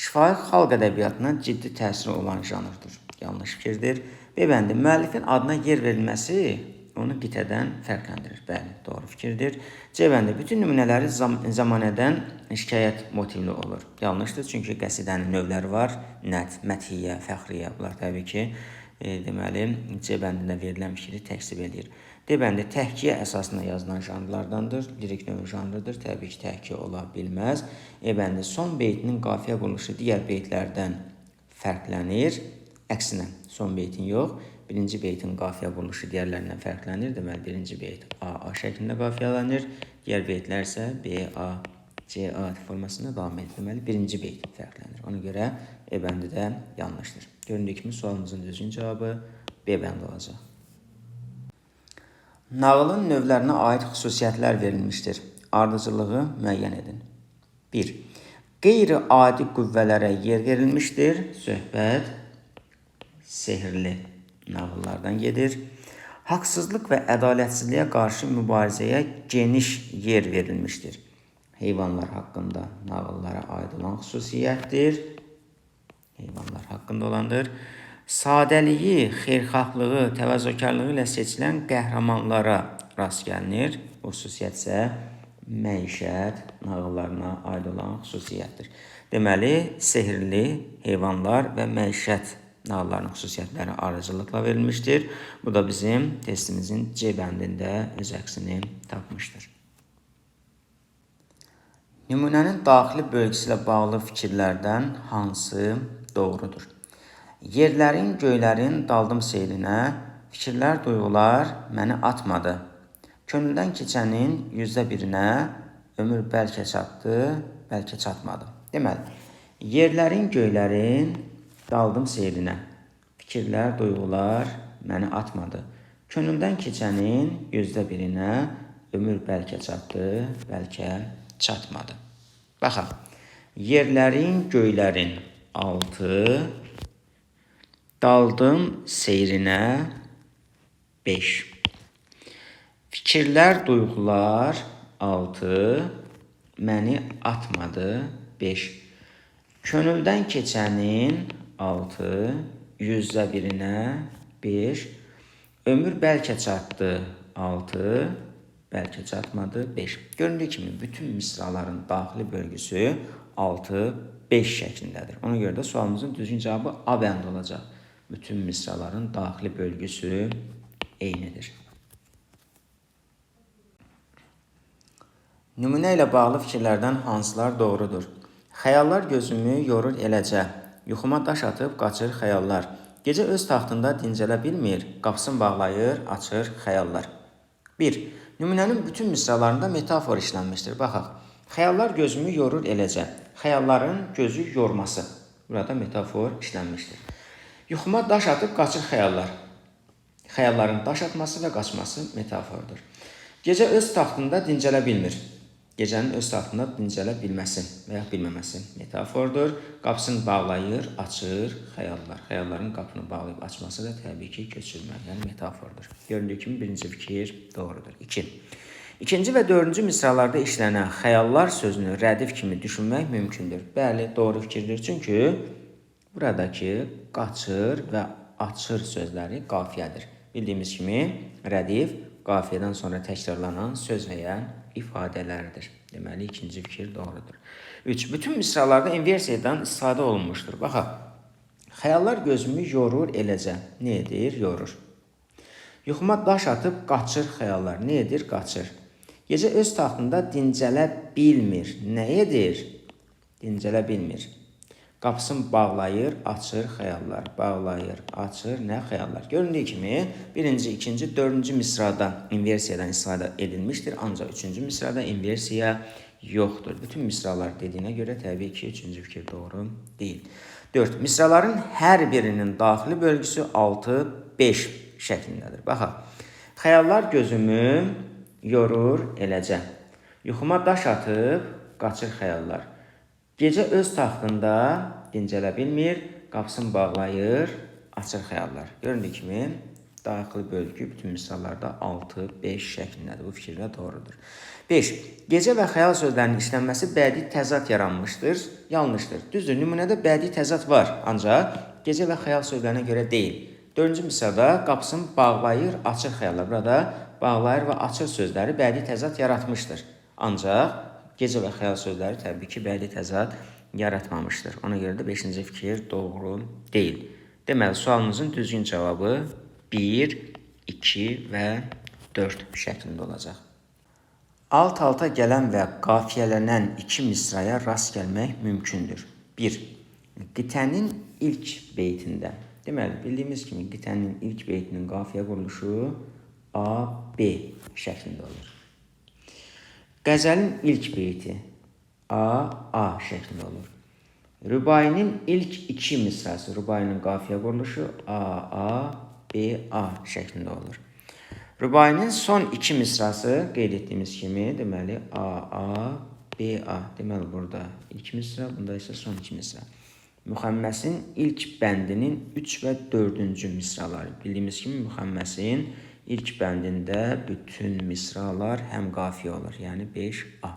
Şifahi xalq ədəbiyyatına ciddi təsiri olan janrdır. Yanlış fikirdir. B bəndi. Müəllifin adına yer verilməsi onu qitədən fərqləndirir. Bəli, doğru fikirdir. C bəndi. Bütün nümunələri zamanədən şikayət motivli olur. Yanlışdır, çünki qəsidənin növləri var. Nət, məthiyə, fəxriyə. Bunlar təbii ki, deməli, C bəndində verilən fikri təksib edir. D bəndi. Təhkiyə əsasında yazılan janrlardandır. Lirik növü janrıdır. Təbii ki, təhkiyə ola bilməz. E bəndi. Son beytinin qafiyə quruluşu digər beytlərdən fərqlənir. Əksinə, son beytin yox, birinci beytin qafiyə quruluşu digərlərindən fərqlənir. Deməli, birinci beyt A şəklində qafiyələnir, digər beytlər isə B, A, C, A formasında davam edir. Deməli, birinci beyt fərqlənir. Ona görə E bəndi də yanlışdır. Göründüyü kimi sualımızın düzgün cavabı B bəndi olacaq. Nağılın növlərinə aid xüsusiyyətlər verilmişdir. Ardıcılığı müəyyən edin. 1. Qeyri-adi qüvvələrə yer verilmişdir. Söhbət sehirli nağıllardan gedir. Haqsızlıq və ədalətsizliyə qarşı mübarizəyə geniş yer verilmişdir. Heyvanlar haqqında nağıllara aid olan xüsusiyyətdir. Heyvanlar haqqında olandır. Sadəliyi, xeyirxahlığı, təvazökarlığı ilə seçilən qəhrəmanlara rast gəlinir. O xüsusiyyət isə məişət nağıllarına aid olan xüsusiyyətdir. Deməli, sehirli heyvanlar və məişət nağılların xüsusiyyətləri ardıcıllıqla verilmişdir. Bu da bizim testimizin C bəndində öz əksini tapmışdır. Nümunənin daxili bölgüsü ilə bağlı fikirlərdən hansı doğrudur? Yerlərin, göylərin daldım seyrinə, fikirlər, duyğular məni atmadı. Könüldən keçənin %1-nə, ömür bəlkə çatdı, bəlkə çatmadı. Deməli, yerlərin, göylərin daldım seyrinə, fikirlər, duyğular məni atmadı. Könüldən keçənin %1-nə, ömür bəlkə çatdı, bəlkə çatmadı. Baxaq, yerlərin, göylərin 6, daldım seyrinə 5. Fikirlər, duyğular 6, məni atmadı 5. Könüldən keçənin 6, %1-nə 5. Ömür bəlkə çatdı 6, bəlkə çatmadı 5. Göründüyü kimi bütün misraların daxili bölgüsü 6, 5 şəklindədir. Ona görə də sualımızın düzgün cavabı A bəndi olacaq. Bütün misraların daxili bölgüsü eynidir. Nümunə ilə bağlı fikirlərdən hansılar doğrudur? Xəyallar gözümü yorur eləcə. Yuxuma daş atıb qaçır xəyallar. Gecə öz taxtında dincələ bilmir. Qapısını bağlayır, açır xəyallar. 1. Nümunənin bütün misralarında metafor işlənmişdir. Baxaq. Xəyallar gözümü yorur eləcə. Xəyalların gözü yorması. Burada metafor işlənmişdir. Yuxuma daş atıb qaçır xəyallar. Xəyalların daş atması və qaçması metafordur. Gecə öz taxtında dincələ bilmir. Gecənin öz taxtında dincələ bilməsi və ya bilməməsi metafordur. Qapısını bağlayır, açır xəyallar. Xəyalların qapını bağlayıb açması da təbii ki, köçürmə, yəni metafordur. Göründüyü kimi birinci fikir doğrudur. 2. İkinci və dördüncü misralarda işlənən xəyallar sözünü rədif kimi düşünmək mümkündür. Bəli, doğru fikirdir. Çünki buradakı qaçır və açır sözləri qafiyədir. Bildiyimiz kimi rədif qafiyədən sonra təkrarlanan söz və ya ifadələrdir. Deməli, ikinci fikir doğrudur. 3. Bütün misralarda inversiyadan istifadə olunmuşdur. Baxaq, xəyallar gözümü yorur eləcə. Nə edir? Yorur. Yuxuma daş atıb qaçır xəyallar. Nə edir? Qaçır. Gecə öz taxtında dincələ bilmir. Nə edir? Dincələ bilmir. Qapısını bağlayır, açır xəyallar. Bağlayır, açır, nə xəyallar? Göründüyü kimi, birinci, ikinci, dördüncü misrada inversiyadan istifadə edilmişdir. Ancaq üçüncü misrada inversiya yoxdur. Bütün misralar dediyinə görə təbii ki, üçüncü fikir doğru deyil. 4. Misraların hər birinin daxili bölgüsü 6, 5 şəklindədir. Baxaq, xəyallar gözümü yorur eləcə. Yuxuma daş atıb qaçır xəyallar. Gecə öz taxtında dincələ bilmir, qapısını bağlayır, açır xəyallar. Göründüyü kimi daxili bölgü bütün misralarda 6-5 şəklindədir. Bu fikirlə doğrudur. 5. Gecə və xəyal sözlərinin işlənməsi bədii təzad yaranmışdır. Yanlışdır. Düzdür, nümunədə bədii təzad var, ancaq gecə və xəyal sözlərinə görə deyil. 4-cü misrada qapısını bağlayır, açır xəyallar. Burada bağlayır və açır sözləri bədii təzad yaratmışdır. Ancaq gecə və xəyal sözləri təbii ki, bədii təzad yaratmamışdır. Ona görə də 5-ci fikir doğru deyil. Deməli, sualımızın düzgün cavabı 1, 2 və 4 şəklində olacaq. Alt-alta gələn və qafiyələnən iki misraya rast gəlmək mümkündür. 1. Qitənin ilk beytində. Deməli, bildiyimiz kimi qitənin ilk beytinin qafiyə quruluşu A, B şəklində olur. Qəzəlin ilk beyti A, A şəklində olur. Rübainin ilk iki misrası, rübainin qafiyə quruluşu A, A, B, A şəklində olur. Rübainin son iki misrası qeyd etdiyimiz kimi, deməli A, A, B, A. Deməli, burada ilk misra, bunda isə son iki misra. Müxəmməsin ilk bəndinin 3 və 4-cü misraları. Bildiyimiz kimi, müxəmməsin ilk bəndində bütün misralar həm qafiyə olur, yəni 5A.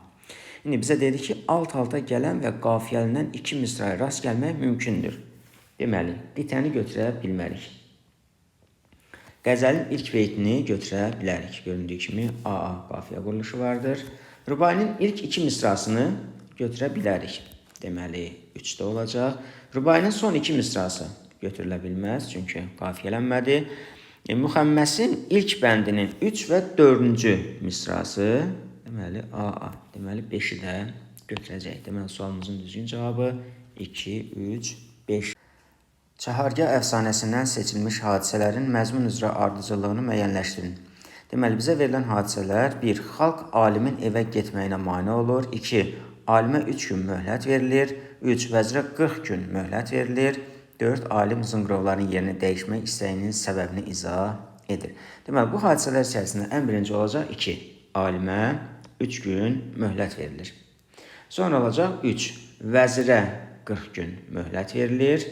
İndi bizə dedi ki, alt-alta gələn və qafiyələnən iki misraya rast gəlmək mümkündür. Deməli, qitəni götürə bilmərik. Qəzəlin ilk beytini götürə bilərik. Göründüyü kimi A qafiyə quruluşu vardır. Rübainin ilk iki misrasını götürə bilərik. Deməli, 3-də olacaq. Rübainin son iki misrası götürülə bilməz, çünki qafiyələnmədi. Müxəmməsin ilk bəndinin 3 və 4-cü misrası, deməli A. Deməli, 5-i də götürəcək. Deməli, sualımızın düzgün cavabı 2, 3, 5. Çahargah əfsanəsindən seçilmiş hadisələrin məzmun üzrə ardıcıllığını müəyyənləşdirin. Deməli, bizə verilən hadisələr 1. Xalq alimin evə getməyinə mane olur. 2. Alimə 3 gün möhlət verilir. 3. Vəzirə 40 gün möhlət verilir. 4. Alim zınqırovların yerini dəyişmək istəyinin səbəbini izah edir. Deməli, bu hadisələr içərisində ən birinci olacaq 2. Alimə 3 gün möhlət verilir. Sonra olacaq 3. Vəzirə 40 gün möhlət verilir.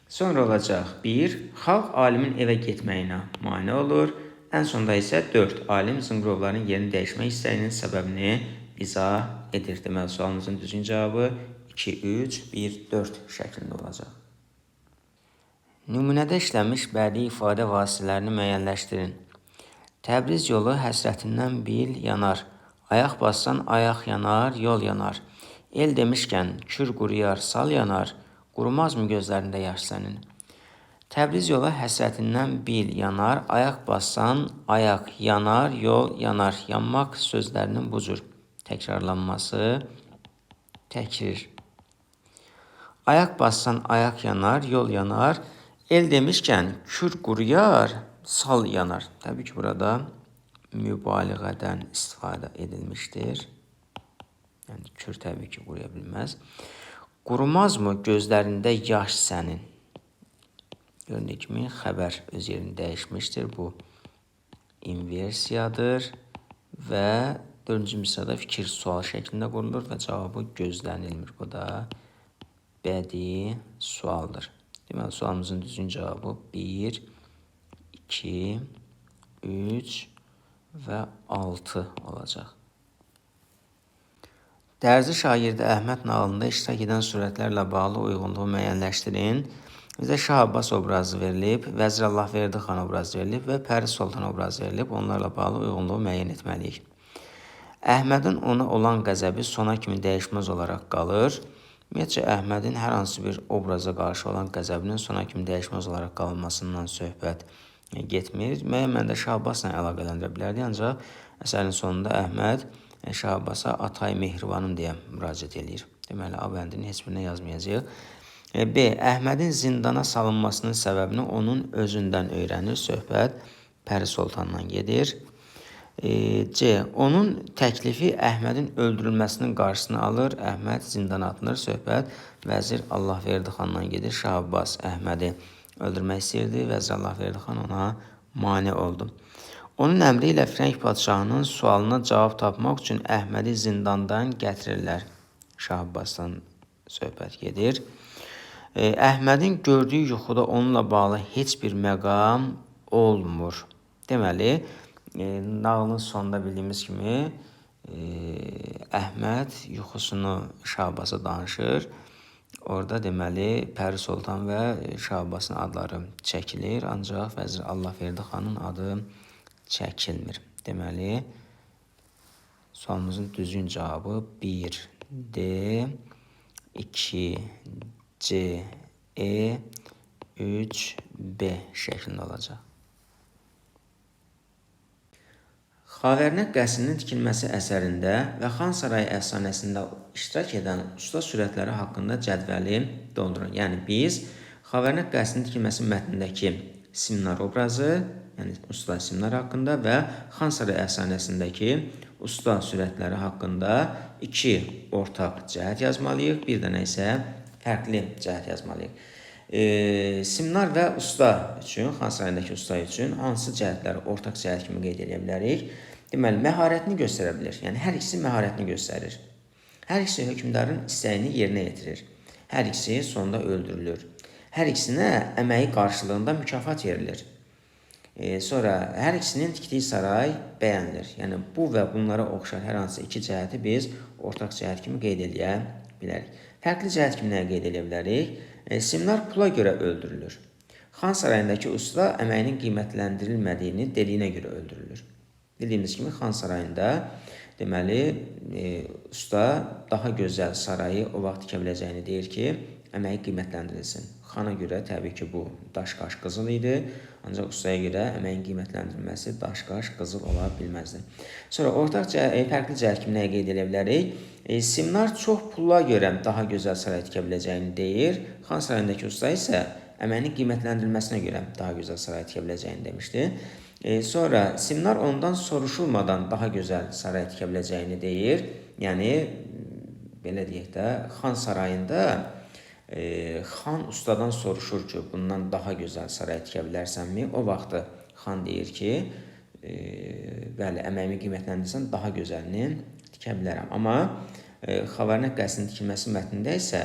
Sonra olacaq 1. Xalq alimin evə getməyinə mane olur. Ən sonda isə 4. Alim zınqırovların yerini dəyişmək istəyinin səbəbini izah edir. Deməli, sualımızın düzgün cavabı 2, 3, 1, 4 şəklində olacaq. Nümunədə işlənmiş bədii ifadə vasitələrini müəyyənləşdirin. Təbriz yolu həsrətindən bil yanar. Ayaq bassan ayaq yanar, yol yanar. El demişkən kür quruyar, sal yanar. Qurumaz mı gözlərində yaş sənin? Təbriz yolu həsrətindən bil yanar, ayaq bassan ayaq yanar, yol yanar. Yanmaq sözlərinin bu cür təkrarlanması təkrir. Ayaq bassan ayaq yanar, yol yanar. El demişkən kür quruyar, sal yanar. Təbii ki, burada mübaliğədən istifadə edilmişdir. Yəni, kür təbii ki, quruya bilməz. Qurumaz mı gözlərində yaş sənin? Göründüyü kimi xəbər öz yerini dəyişmişdir. Bu inversiyadır və 4-cü misrada fikir sual şəklində qurulur və cavabı gözlənilmir. Bu da bədii sualdır. Deməli, sualımızın düzgün cavabı 1, 2, 3 və 6 olacaq. Dərzi şagirdi Əhməd nağılında iştirak edən surətlərlə bağlı uyğunluğu müəyyənləşdirin. Bizə Şah Abbas obrazı verilib, Vəzir Allahverdi xan obrazı verilib və Pəri Sultan obrazı verilib. Onlarla bağlı uyğunluğu müəyyən etməliyik. Əhmədin ona olan qəzəbi sona kimi dəyişməz olaraq qalır. Ümumiyyətcə, Əhmədin hər hansı bir obraza qarşı olan qəzəbinin sona kimi dəyişməz olaraq qalmasından söhbət getmir. Müəyyən məndə Şah Abbasla əlaqələndirə bilərdi, ancaq əsərin sonunda Əhməd Şah Abbasa Atay Mehribanım deyə müraciət edir. Deməli, A bəndini heç birinə yazmayacaq. B. Əhmədin zindana salınmasının səbəbini onun özündən öyrənir. Söhbət Pəri Sultandan gedir. C. Onun təklifi Əhmədin öldürülməsinin qarşısını alır. Əhməd zindana atılır. Söhbət Vəzir Allahverdi xandan gedir. Şah Abbas Əhmədi öldürmək istəyirdi. Vəzir Allahverdi xan ona mane oldu. Onun əmri ilə Frank padşahının sualına cavab tapmaq üçün Əhmədi zindandan gətirirlər. Şah Abbasdan söhbət gedir. Əhmədin gördüyü yuxuda onunla bağlı heç bir məqam olmur. Deməli, nağılın sonunda bildiyimiz kimi Əhməd yuxusunu Şah Abbasa danışır. Orada deməli Pəri Sultan və Şah Abbasın adları çəkilir, ancaq Vəzir Allahverdi xanın adı çəkilmir. Deməli, sualımızın düzgün cavabı 1 D, 2 C, E, 3 B şəklində olacaq. Xavərinə qəsrinin tikilməsi əsərində və Xan Sarayı əfsanəsində iştirak edən usta sürətləri haqqında cədvəli doldurun. Yəni biz Xavərinə qəsrinin tikilməsi mətnindəki Simnar obrazı, yəni usta Simnar haqqında və Xan Sarayı əfsanəsindəki usta sürətləri haqqında 2 ortaq cəhət yazmalıyıq, bir dənə isə fərqli cəhət yazmalıyıq. Simnar və usta üçün, Xan Sarayındakı usta üçün hansı cəhətləri ortaq cəhət kimi qeyd edə bilərik? Deməli, məharətini göstərə bilir. Yəni, hər ikisi məharətini göstərir. Hər ikisi hökmdarın istəyini yerinə yetirir. Hər ikisi sonunda öldürülür. Hər ikisinə əməyi qarşılığında mükafat verilir. Sonra hər ikisinin tikdiyi saray bəyənilir. Yəni, bu və bunlara oxşar hər hansı 2 cəhəti biz ortaq cəhət kimi qeyd edə bilərik. Fərqli cəhət kimi nəyə qeyd edə bilərik? Simnar pula görə öldürülür. Xan Sarayındakı usta əməyinin qiymətləndirilmədiyini dediyinə görə öldürülür. Bildiyimiz kimi Xan Sarayında deməli usta daha gözəl sarayı o vaxt tikə biləcəyini deyir ki, əməyi qiymətləndirilsin. Xana görə təbii ki, bu daş-qaş qızıl idi, ancaq ustaya görə əməyin qiymətləndirilməsi daş-qaş qızıl ola bilməzdi. Sonra ortaq fərqli cəhət kimi nəyə qeyd edə bilərik? Simnar çox pulla görə daha gözəl saray tikə biləcəyini deyir. Xan Sarayındakı usta isə əməyinin qiymətləndirilməsinə görə daha gözəl saray tikə biləcəyini demişdi. Sonra Simnar ondan soruşulmadan daha gözəl saray tikə biləcəyini deyir. Yəni, belə deyək də, Xan Sarayında xan ustadan soruşur ki, bundan daha gözəl saray tikə bilərsənmi? O vaxtı xan deyir ki, bəli, əməyimi qiymətləndirsən, daha gözəlini tikə bilərəm. Amma Xavərinə qəsrinin tikilməsi mətnində isə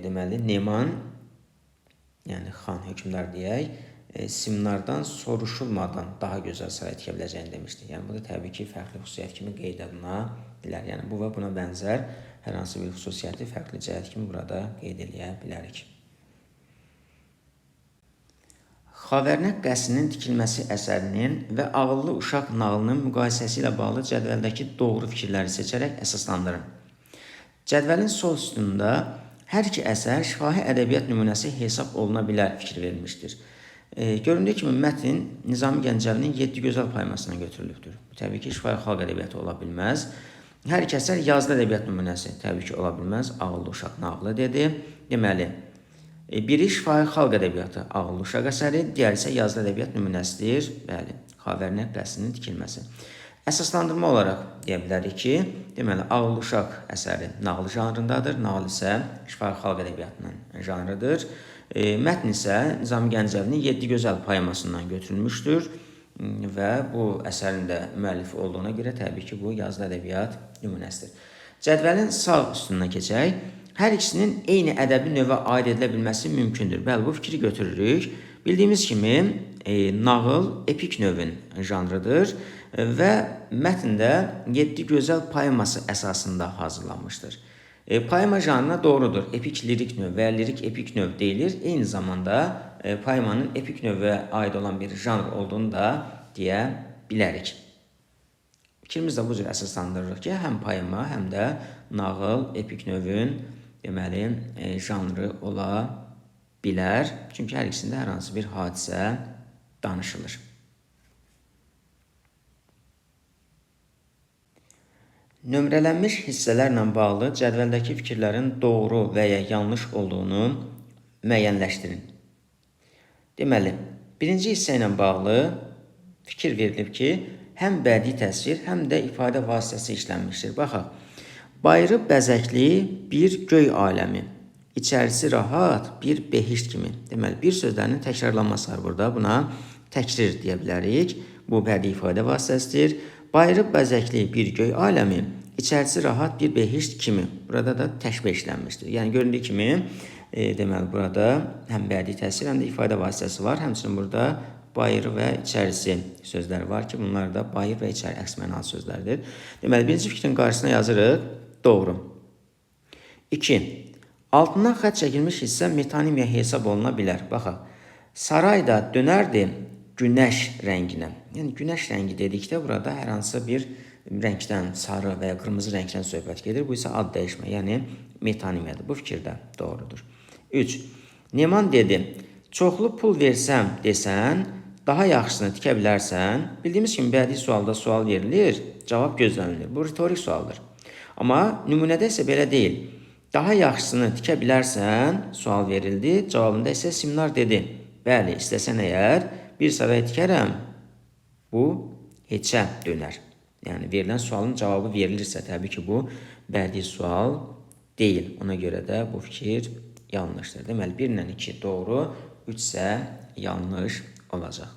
deməli, Neman, yəni xan, hökmdar deyək, Simnardan soruşulmadan daha gözəl saray tikə biləcəyini demişdi. Yəni, bu da təbii ki, fərqli xüsusiyyət kimi qeyd edilməyə bilər. Yəni, bu və buna bənzər hər hansı bir xüsusiyyəti fərqli cəhət kimi burada qeyd edə bilərik. Xavərinə qəsrinin tikilməsi əsərinin və Ağıllı Uşaq nağılının müqayisəsi ilə bağlı cədvəldəki doğru fikirləri seçərək əsaslandırın. Cədvəlin sol üstündə hər iki əsər şifahi ədəbiyyat nümunəsi hesab oluna bilər fikir verilmişdir. Göründüyü kimi mətn Nizami Gəncəvinin 7 gözəl poemasından götürülübdür. Bu təbii ki, şifahi xalq ədəbiyyatı ola bilməz. Hər iki əsər yazılı ədəbiyyat nümunəsi təbii ki, ola bilməz. Ağıllı Uşaq nağılı dedi. Deməli, biri şifahi xalq ədəbiyyatı Ağıllı Uşaq əsəri, digəri isə yazılı ədəbiyyat nümunəsidir. Bəli, Xavərinə qəsrinin tikilməsi. Əsaslandırma olaraq deyə bilərik ki, deməli, Ağıllı Uşaq əsəri nağıl janrındadır. Nağıl isə şifahi xalq ədəbiyyatının janrıdır. Mətn isə Nizami Gəncəvinin 7 gözəl poemasından götürülmüşdür və bu əsərin də müəllifi olduğuna görə təbii ki, bu yazılı ədəbiyyat nümunəsidir. Cədvəlin sağ üstündən keçək. Hər ikisinin eyni ədəbi növə aid edilə bilməsi mümkündür. Bəli, bu fikri götürürük. Bildiyimiz kimi, nağıl epik növün janrıdır və mətndə 7 gözəl poeması əsasında hazırlanmışdır. Poema janrına doğrudur. Epik lirik növ və ya lirik epik növ deyilir. Eyni zamanda poemanın epik növə aid olan bir janr olduğunu da deyə bilərik. Fikrimiz də bu cür əsaslandırırıq ki, həm poema, həm də nağıl epik növün deməli janrı ola bilər. Çünki hər ikisində hər hansı bir hadisə danışılır. Nömrələnmiş hissələrlə bağlı cədvəldəki fikirlərin doğru və ya yanlış olduğunu müəyyənləşdirin. Deməli, birinci hissə ilə bağlı fikir verilib ki, həm bədii təsvir, həm də ifadə vasitəsi işlənmişdir. Baxaq, bayırı bəzəkli bir göy aləmi, içərisi rahat bir behişt kimi. Deməli, bir sözlərinin təkrarlanması var burada. Buna təkrir deyə bilərik. Bu bədii ifadə vasitəsidir. Bayırı bəzəkli bir göy aləmi, içərisi rahat bir behişt kimi. Burada da təşbih işlənmişdir. Yəni göründüyü kimi, deməli burada həm bədii təsir, həm də ifadə vasitəsi var. Həmçinin burada bayırı və içərisi sözləri var ki, bunlar da bayır və içəri əks mənalı sözlərdir. Deməli, birinci fikrin qarşısına yazırıq. Doğru. 2. Altından xətt çəkilmiş hissə metonimiya hesab oluna bilər. Baxaq, sarayda dönərdi günəş rənginə. Yəni, günəş rəngi dedikdə burada hər hansı bir rəngdən, sarı və ya qırmızı rəngdən söhbət gedir. Bu isə ad dəyişmə, yəni metonimiyadır. Bu fikir də doğrudur. 3. Neman dedi, çoxlu pul versəm desən, daha yaxşısını tikə bilərsən. Bildiyimiz kimi, bədii sualda sual verilir, cavab gözlənilir. Bu retorik sualdır. Amma nümunədə isə belə deyil. Daha yaxşısını tikə bilərsən, sual verildi. Cavabında isə Simnar dedi. Bəli, istəsən əgər bir saray tikərəm, bu heçə dönər. Yəni, verilən sualın cavabı verilirsə, təbii ki, bu bədii sual deyil. Ona görə də bu fikir yanlışdır. Deməli, 1 ilə 2 doğru, 3 isə yanlış olacaq.